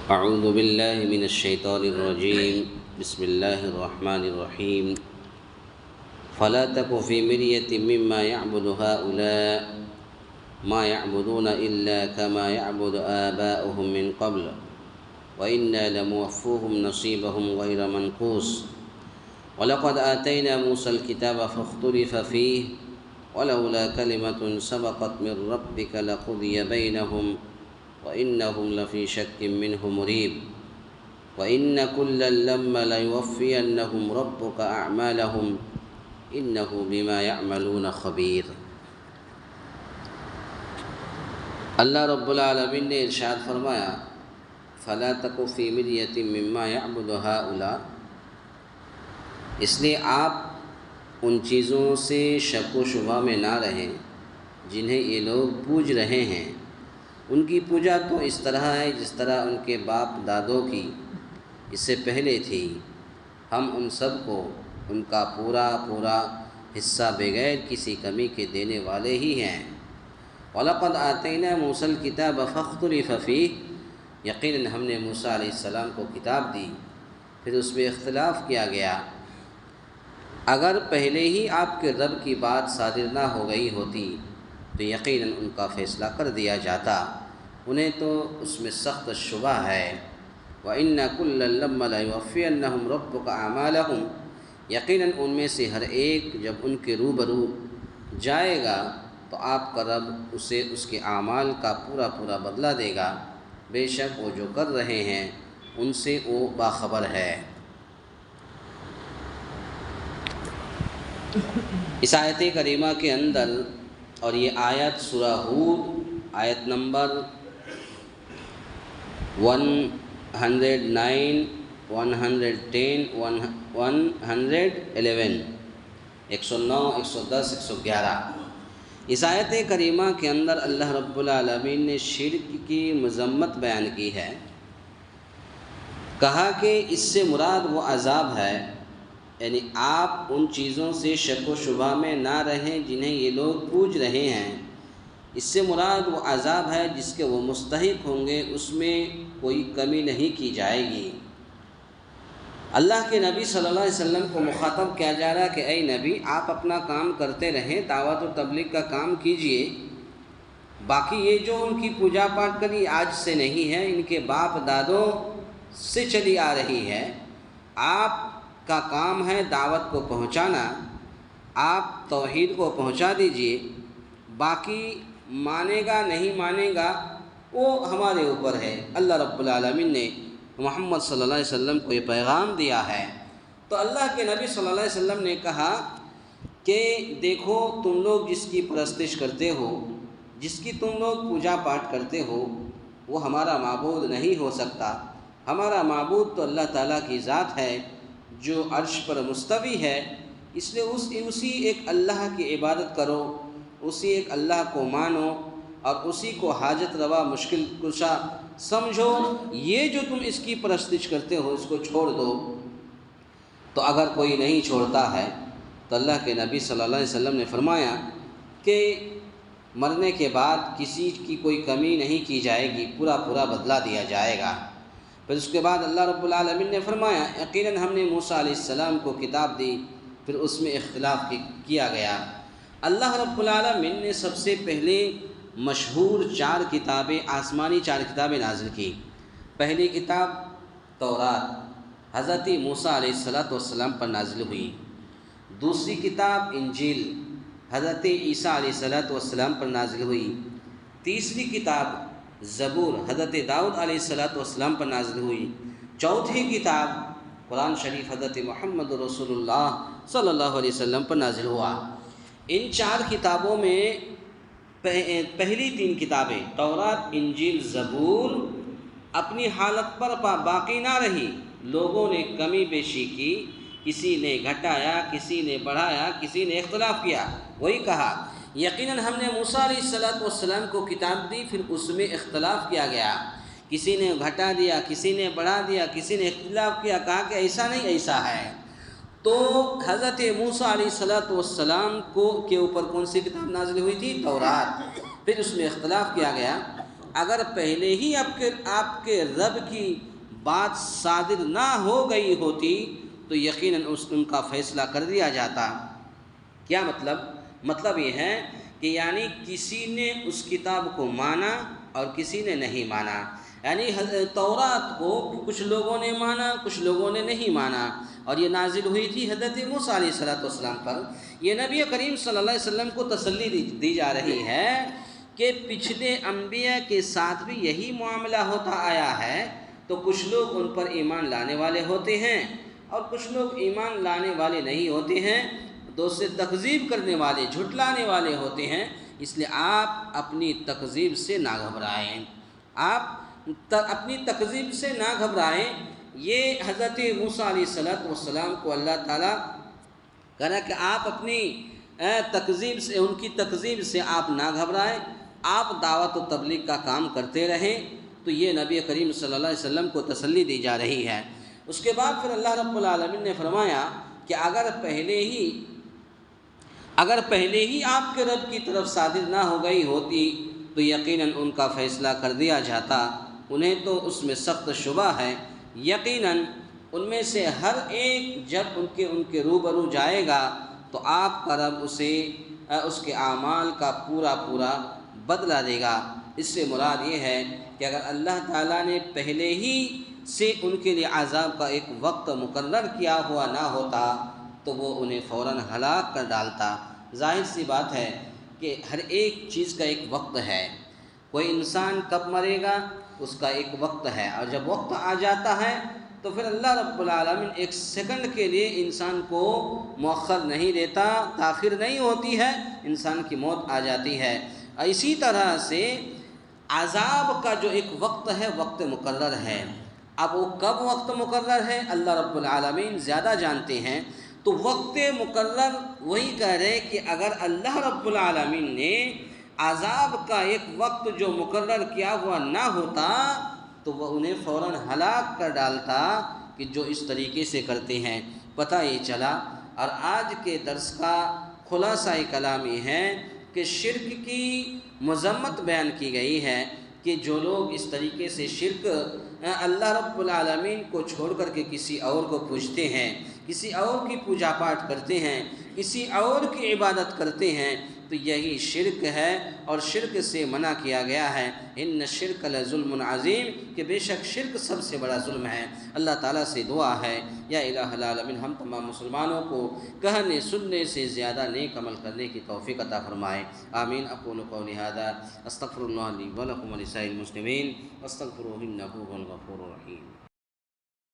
أعوذ بالله من الشيطان الرجيم. بسم الله الرحمن الرحيم. فلا تك في مرية مما يعبد هؤلاء ما يعبدون إلا كما يعبد آباؤهم من قبل وإنا لموفوهم نصيبهم غير منقوص ولقد آتينا موسى الكتاب فاختلف فيه ولولا كلمة سبقت من ربك لقضي بينهم وإنهم لفي شك منه مريب وإن كلا لما ليوفينهم ربك أعمالهم إنه بما يعملون خبير۔ اللہ رب العالمین نے ارشاد فرمایا فلا تک فی مریۃ مما یعبد ہؤلاء، اس لیے آپ ان چیزوں سے شک و شبہ میں نہ رہیں جنہیں یہ لوگ پوج رہے ہیں۔ ان کی پوجا تو اس طرح ہے جس طرح ان کے باپ دادوں کی اس سے پہلے تھی۔ ہم ان سب کو ان کا پورا حصہ بغیر کسی کمی کے دینے والے ہی ہیں۔ وَلَقَدْ آتَيْنَا مُوسَى الْكِتَابَ فَاخْتُلِفَ فِيهِ، یقیناً ہم نے موسیٰ علیہ السلام کو کتاب دی پھر اس میں اختلاف کیا گیا۔ اگر پہلے ہی آپ کے رب کی بات صادر نہ ہو گئی ہوتی تو یقیناً ان کا فیصلہ کر دیا جاتا، انہیں تو اس میں سخت شبہ ہے۔ وَإِنَّ كُلًّا لَمَّا لَيُوَفِّيَنَّهُمْ رَبُّكَ أَعْمَالَهُمْ، یقیناً ان میں سے ہر ایک جب ان کے روبرو جائے گا تو آپ کا رب اسے اس کے اعمال کا پورا بدلہ دے گا، بے شک وہ جو کر رہے ہیں ان سے وہ باخبر ہے۔ اس آیت کریمہ کے اندر، اور یہ آیت سورہ ہود آیت نمبر 109، 110، 111، 109، 110، 111، اس آیت کریمہ کے اندر اللہ رب العالمین نے شرک کی مذمت بیان کی ہے۔ کہا کہ اس سے مراد وہ عذاب ہے، یعنی آپ ان چیزوں سے شک و شبہ میں نہ رہیں جنہیں یہ لوگ پوج رہے ہیں۔ اس سے مراد وہ عذاب ہے جس کے وہ مستحق ہوں گے، اس میں کوئی کمی نہیں کی جائے گی۔ اللہ کے نبی صلی اللہ علیہ وسلم کو مخاطب کیا جا رہا کہ اے نبی، آپ اپنا کام کرتے رہیں، دعوت و تبلیغ کا کام کیجئے، باقی یہ جو ان کی پوجا پاٹ کری آج سے نہیں ہے، ان کے باپ دادوں سے چلی آ رہی ہے۔ آپ کا کام ہے دعوت کو پہنچانا، آپ توحید کو پہنچا دیجئے، باقی مانے گا نہیں مانے گا وہ ہمارے اوپر ہے۔ اللہ رب العالمین نے محمد صلی اللہ علیہ وسلم کو یہ پیغام دیا ہے۔ تو اللہ کے نبی صلی اللہ علیہ وسلم نے کہا کہ دیکھو، تم لوگ جس کی پرستش کرتے ہو، جس کی تم لوگ پوجا پاٹ کرتے ہو، وہ ہمارا معبود نہیں ہو سکتا۔ ہمارا معبود تو اللہ تعالیٰ کی ذات ہے جو عرش پر مستوی ہے، اس لیے اسی ایک اللہ کی عبادت کرو، اسی ایک اللہ کو مانو اور اسی کو حاجت روا مشکل کشا سمجھو۔ یہ جو تم اس کی پرستش کرتے ہو اس کو چھوڑ دو۔ تو اگر کوئی نہیں چھوڑتا ہے تو اللہ کے نبی صلی اللہ علیہ وسلم نے فرمایا کہ مرنے کے بعد کسی کی کوئی کمی نہیں کی جائے گی، پورا بدلہ دیا جائے گا۔ پھر اس کے بعد اللہ رب العالمین نے فرمایا یقیناً ہم نے موسیٰ علیہ السلام کو کتاب دی پھر اس میں اختلاف کیا گیا۔ اللہ رب العالمین نے سب سے پہلے مشہور 4 کتابیں، آسمانی 4 کتابیں نازل کی۔ پہلی کتاب تورات حضرت موسیٰ علیہ السلام پر نازل ہوئی۔ دوسری کتاب انجیل حضرت عیسیٰ علیہ السلام پر نازل ہوئی۔ تیسری کتاب زبور حضرت داؤد علیہ السلام پر نازل ہوئی۔ چوتھی کتاب قرآن شریف حضرت محمد رسول اللہ صلی اللہ علیہ وسلم پر نازل ہوا۔ ان 4 کتابوں میں پہلی 3 کتابیں تورات، انجیل، زبور اپنی حالت پر باقی نہ رہی، لوگوں نے کمی بیشی کی، کسی نے گھٹایا، کسی نے بڑھایا، کسی نے اختلاف کیا۔ وہی کہا یقیناً ہم نے موسیٰ علیہ السلام کو کتاب دی پھر اس میں اختلاف کیا گیا، کسی نے گھٹا دیا، کسی نے بڑھا دیا، کسی نے اختلاف کیا، کہا کہ ایسا نہیں ایسا ہے۔ تو حضرت موسیٰ علیہ السلام کے اوپر کون سی کتاب نازل ہوئی تھی؟ تورات۔ پھر اس میں اختلاف کیا گیا اگر پہلے ہی آپ کے رب کی بات صادر نہ ہو گئی ہوتی تو یقیناً ان کا فیصلہ کر دیا جاتا۔ کیا مطلب یہ ہے کہ یعنی کسی نے اس کتاب کو مانا اور کسی نے نہیں مانا، یعنی تورات کو کچھ لوگوں نے مانا کچھ لوگوں نے نہیں مانا، اور یہ نازل ہوئی تھی حضرت موسیٰ علیہ السلام پر۔ یہ نبی کریم صلی اللہ علیہ وسلم کو تسلی دی جا رہی ہے کہ پچھلے انبیاء کے ساتھ بھی یہی معاملہ ہوتا آیا ہے، تو کچھ لوگ ان پر ایمان لانے والے ہوتے ہیں اور کچھ لوگ ایمان لانے والے نہیں ہوتے ہیں، تو اس سے تکذیب کرنے والے جھٹلانے والے ہوتے ہیں۔ اس لیے آپ اپنی تکذیب سے نہ گھبرائیں، آپ اپنی تکذیب سے نہ گھبرائیں۔ یہ حضرت موسیٰ علیہ السلام کو اللہ تعالیٰ کہا کہ آپ اپنی تکذیب سے، ان کی تکذیب سے آپ نہ گھبرائیں، آپ دعوت و تبلیغ کا کام کرتے رہیں۔ تو یہ نبی کریم صلی اللہ علیہ وسلم کو تسلی دی جا رہی ہے۔ اس کے بعد پھر اللہ رب العالمین نے فرمایا کہ اگر پہلے ہی آپ کے رب کی طرف صادر نہ ہو گئی ہوتی تو یقیناً ان کا فیصلہ کر دیا جاتا۔ انہیں تو اس میں سخت شبہ ہے، یقیناً ان میں سے ہر ایک جب ان کے روبرو جائے گا تو آپ کا رب اسے اس کے اعمال کا پورا بدلہ دے گا۔ اس سے مراد یہ ہے کہ اگر اللہ تعالیٰ نے پہلے ہی سے ان کے لیے عذاب کا ایک وقت مقرر کیا ہوا نہ ہوتا تو وہ انہیں فوراً ہلاک کر ڈالتا۔ ظاہر سی بات ہے کہ ہر ایک چیز کا ایک وقت ہے، کوئی انسان کب مرے گا اس کا ایک وقت ہے، اور جب وقت آ جاتا ہے تو پھر اللہ رب العالمین ایک سیکنڈ کے لیے انسان کو مؤخر نہیں دیتا، تاخیر نہیں ہوتی ہے، انسان کی موت آ جاتی ہے۔ اسی طرح سے عذاب کا جو ایک وقت ہے، وقت مقرر ہے۔ اب وہ کب وقت مقرر ہے اللہ رب العالمین زیادہ جانتے ہیں، تو وقت مقرر وہی کہہ رہے کہ اگر اللہ رب العالمین نے عذاب کا ایک وقت جو مقرر کیا ہوا نہ ہوتا تو وہ انہیں فوراً ہلاک کر ڈالتا، کہ جو اس طریقے سے کرتے ہیں۔ پتہ یہ چلا، اور آج کے درس کا خلاصہ کلام یہ ہے کہ شرک کی مذمت بیان کی گئی ہے کہ جو لوگ اس طریقے سے شرک اللہ رب العالمین کو چھوڑ کر کے کسی اور کو پوجتے ہیں، کسی اور کی پوجا پاٹ کرتے ہیں، کسی اور کی عبادت کرتے ہیں، تو یہی شرک ہے، اور شرک سے منع کیا گیا ہے۔ ان الشرک لظلم عظیم، کہ بے شک شرک سب سے بڑا ظلم ہے۔ اللہ تعالیٰ سے دعا ہے یا الہ العالمین ہم تمام مسلمانوں کو کہنے سننے سے زیادہ نیک عمل کرنے کی توفیق عطا فرمائے، آمین۔ اقول قولی ھذا استغفر اللہ لی ولکم ولسائر المسلمین واستغفروہ انہ هو الغفور الرحیم۔